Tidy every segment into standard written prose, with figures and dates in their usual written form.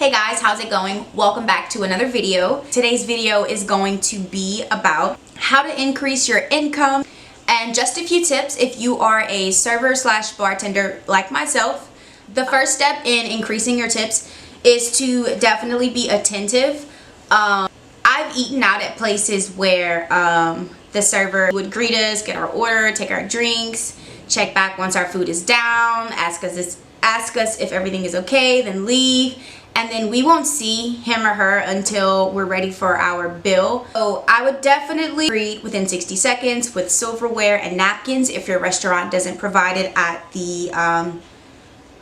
Hey guys, how's it going? Welcome back to another video. Today's video is going to be about how to increase your income and just a few tips if you are a server slash bartender like myself. The first step in increasing your tips is to definitely be attentive. I've eaten out at places where the server would greet us, get our order, take our drinks, check back once our food is down, ask us if everything is okay, then leave. And then we won't see him or her until we're ready for our bill. So I would definitely greet within 60 seconds with silverware and napkins if your restaurant doesn't provide it at the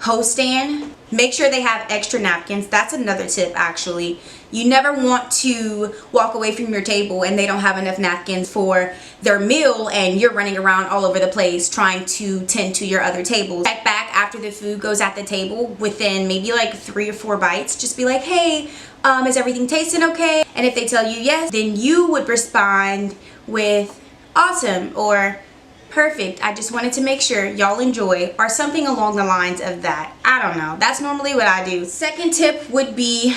host stand. Make sure they have extra napkins. That's another tip actually. You never want to walk away from your table and they don't have enough napkins for their meal and you're running around all over the place trying to tend to your other tables. Check back after the food goes at the table within maybe like 3 or 4 bites. Just be like, hey, is everything tasting okay? And if they tell you yes, then you would respond with awesome or perfect. I just wanted to make sure y'all enjoy or something along the lines of that. I don't know. That's normally what I do. Second tip would be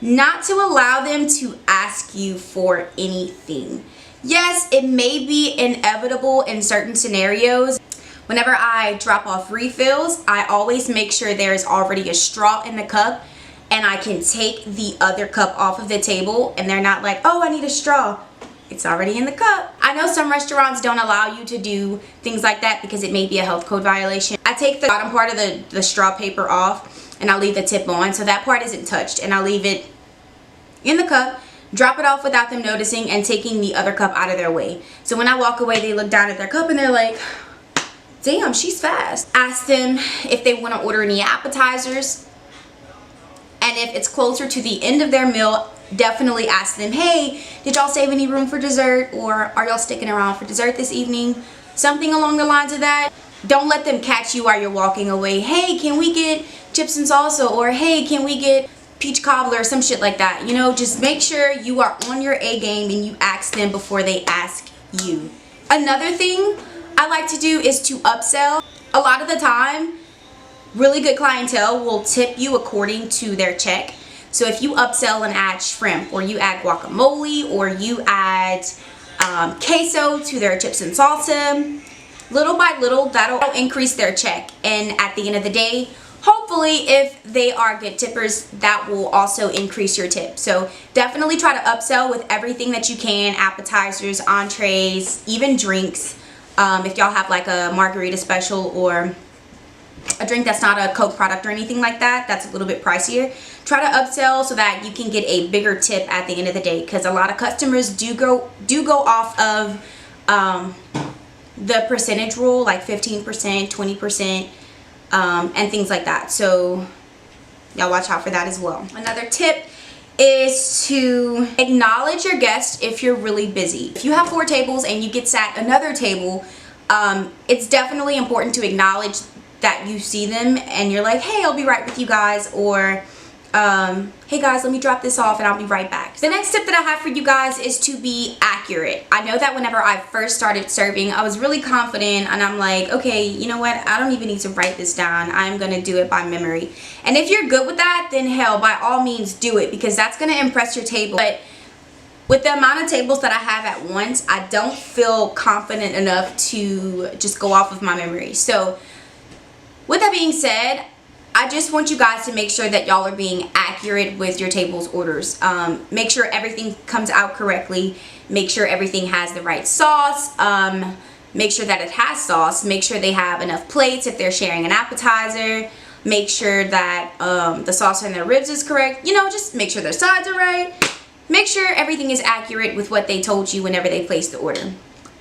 not to allow them to ask you for anything. Yes, it may be inevitable in certain scenarios. Whenever I drop off refills, I always make sure there's already a straw in the cup and I can take the other cup off of the table and they're not like, oh, I need a straw. It's already in the cup. I know some restaurants don't allow you to do things like that because it may be a health code violation. I take the bottom part of the straw paper off and I'll leave the tip on so that part isn't touched, and I'll leave it in the cup, drop it off without them noticing, and taking the other cup out of their way. So when I walk away, they look down at their cup and they're like, damn, she's fast. Ask them if they want to order any appetizers, and if it's closer to the end of their meal, definitely ask them, hey, did y'all save any room for dessert, or are y'all sticking around for dessert this evening? Something along the lines of that. Don't let them catch you while you're walking away. Hey, can we get chips and salsa? Or hey, can we get peach cobbler or some shit like that? You know, just make sure you are on your A game and you ask them before they ask you. Another thing I like to do is to upsell. A lot of the time, really good clientele will tip you according to their check. So if you upsell and add shrimp, or you add guacamole, or you add queso to their chips and salsa, little by little, that'll increase their check. And at the end of the day, hopefully, if they are good tippers, that will also increase your tip. So definitely try to upsell with everything that you can. Appetizers, entrees, even drinks. If y'all have like a margarita special or a drink that's not a Coke product or anything like that, that's a little bit pricier, try to upsell so that you can get a bigger tip at the end of the day, because a lot of customers do go off of the percentage rule, like 15%, 20%, and things like that. So y'all watch out for that as well. Another tip is to acknowledge your guests if you're really busy. If you have 4 tables and you get sat another table, it's definitely important to acknowledge that you see them and you're like, hey, I'll be right with you guys, or hey guys, let me drop this off and I'll be right back. The next tip that I have for you guys is to be accurate. I know that whenever I first started serving, I was really confident and I'm like, okay, you know what, I don't even need to write this down, I'm gonna do it by memory. And if you're good with that, then hell, by all means do it, because that's gonna impress your table. But with the amount of tables that I have at once, I don't feel confident enough to just go off of my memory. So with that being said, I just want you guys to make sure that y'all are being accurate with your table's orders. Make sure everything comes out correctly. Make sure everything has the right sauce. Make sure that it has sauce. Make sure they have enough plates if they're sharing an appetizer. Make sure that the sauce on their ribs is correct. You know, just make sure their sides are right. Make sure everything is accurate with what they told you whenever they placed the order.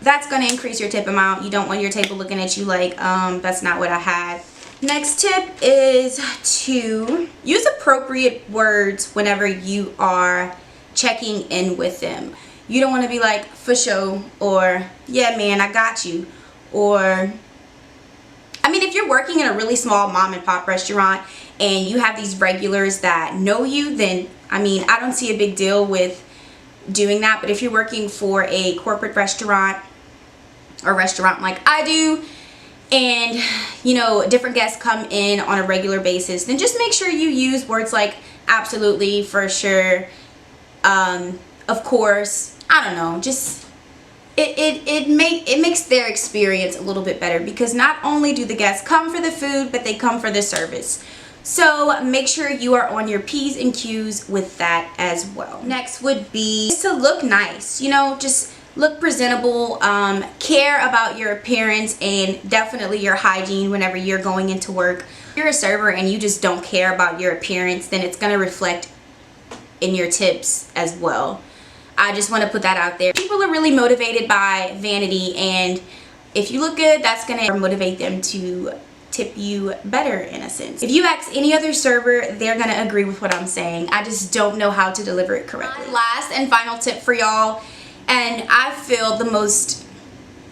That's going to increase your tip amount. You don't want your table looking at you like, that's not what I had. Next tip is to use appropriate words whenever you are checking in with them. You don't want to be like, for sure, or yeah man, I got you, or I mean, if you're working in a really small mom and pop restaurant and you have these regulars that know you, then I mean, I don't see a big deal with doing that. But if you're working for a corporate restaurant or restaurant like I do, and you know, different guests come in on a regular basis, then just make sure you use words like absolutely, for sure, of course, I don't know, just it makes their experience a little bit better, because not only do the guests come for the food, but they come for the service. So make sure you are on your P's and Q's with that as well. Next would be to look nice, you know, just look presentable, care about your appearance and definitely your hygiene whenever you're going into work. If you're a server and you just don't care about your appearance, then it's going to reflect in your tips as well. I just want to put that out there. People are really motivated by vanity, and if you look good, that's going to motivate them to tip you better in a sense. If you ask any other server, they're going to agree with what I'm saying. I just don't know how to deliver it correctly. My last and final tip for y'all, and I feel the most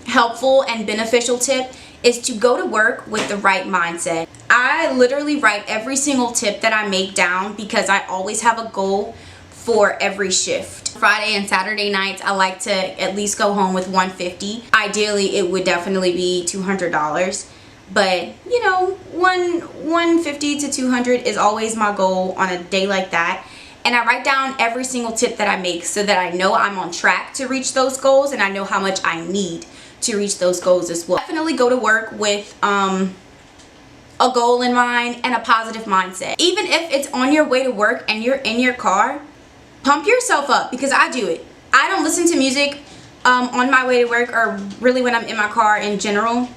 helpful and beneficial tip, is to go to work with the right mindset. I literally write every single tip that I make down, because I always have a goal for every shift. Friday and Saturday nights, I like to at least go home with $150. Ideally, it would definitely be $200. But you know, $150 to $200 is always my goal on a day like that. And I write down every single tip that I make, so that I know I'm on track to reach those goals, and I know how much I need to reach those goals as well. Definitely go to work with a goal in mind and a positive mindset. Even if it's on your way to work and you're in your car, pump yourself up, because I do it. I don't listen to music on my way to work, or really when I'm in my car in general.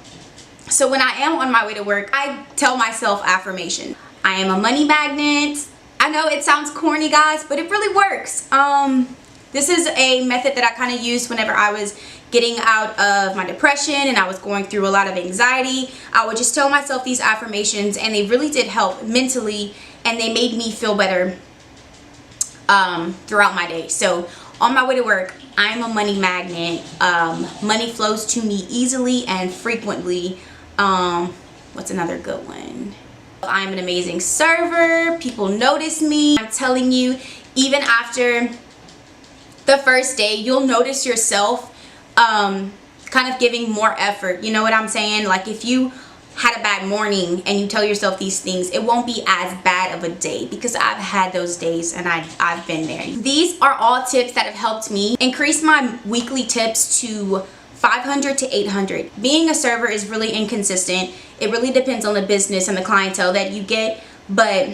So when I am on my way to work, I tell myself affirmation. I am a money magnet. I know it sounds corny, guys, but it really works. This is a method that I kind of used whenever I was getting out of my depression and I was going through a lot of anxiety. I would just tell myself these affirmations, and they really did help mentally, and they made me feel better throughout my day. So on my way to work, I'm a money magnet. Money flows to me easily and frequently. What's another good one? I'm an amazing server. People notice me. I'm telling you, even after the first day, you'll notice yourself kind of giving more effort. You know what I'm saying? Like, if you had a bad morning and you tell yourself these things, it won't be as bad of a day, because I've had those days and I've been there. These are all tips that have helped me increase my weekly tips to 500 to 800. Being a server is really inconsistent. It really depends on the business and the clientele that you get, but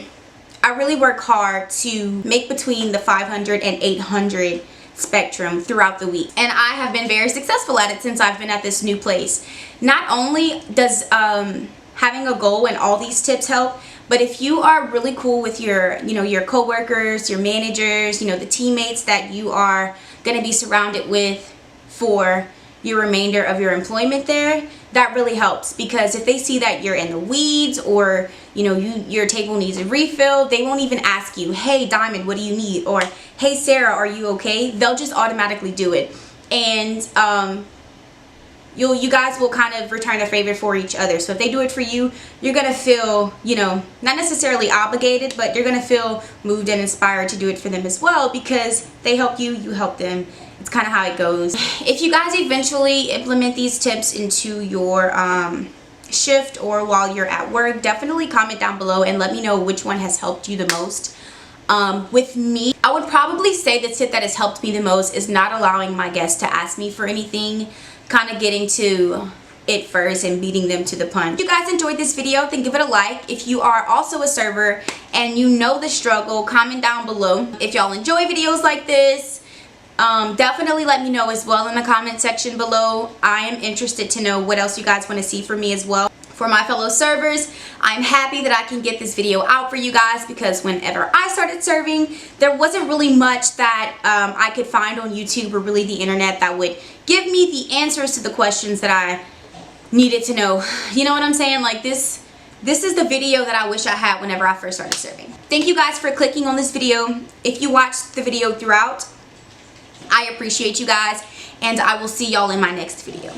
I really work hard to make between the 500 and 800 spectrum throughout the week, and I have been very successful at it since I've been at this new place. Not only does having a goal and all these tips help, but if you are really cool with your your coworkers, your managers, the teammates that you are going to be surrounded with for your remainder of your employment there, that really helps, because if they see that you're in the weeds, or your table needs a refill, they won't even ask you, hey Diamond, what do you need? Or hey Sarah, are you okay? They'll just automatically do it, and you guys will kind of return a favor for each other. So if they do it for you, you're gonna feel not necessarily obligated, but you're gonna feel moved and inspired to do it for them as well, because they help you, you help them. It's kind of how it goes. If you guys eventually implement these tips into your shift or while you're at work, definitely comment down below and let me know which one has helped you the most. With me, I would probably say the tip that has helped me the most is not allowing my guests to ask me for anything, kind of getting to it first and beating them to the punch. If you guys enjoyed this video, then give it a like. If you are also a server and you know the struggle, comment down below. If y'all enjoy videos like this, definitely let me know as well in the comment section below. I am interested to know what else you guys want to see from me as well. For my fellow servers, I'm happy that I can get this video out for you guys, because whenever I started serving, there wasn't really much that I could find on YouTube or really the internet that would give me the answers to the questions that I needed to know. You know what I'm saying? Like, this is the video that I wish I had whenever I first started serving. Thank you guys for clicking on this video. If you watched the video throughout, I appreciate you guys, and I will see y'all in my next video.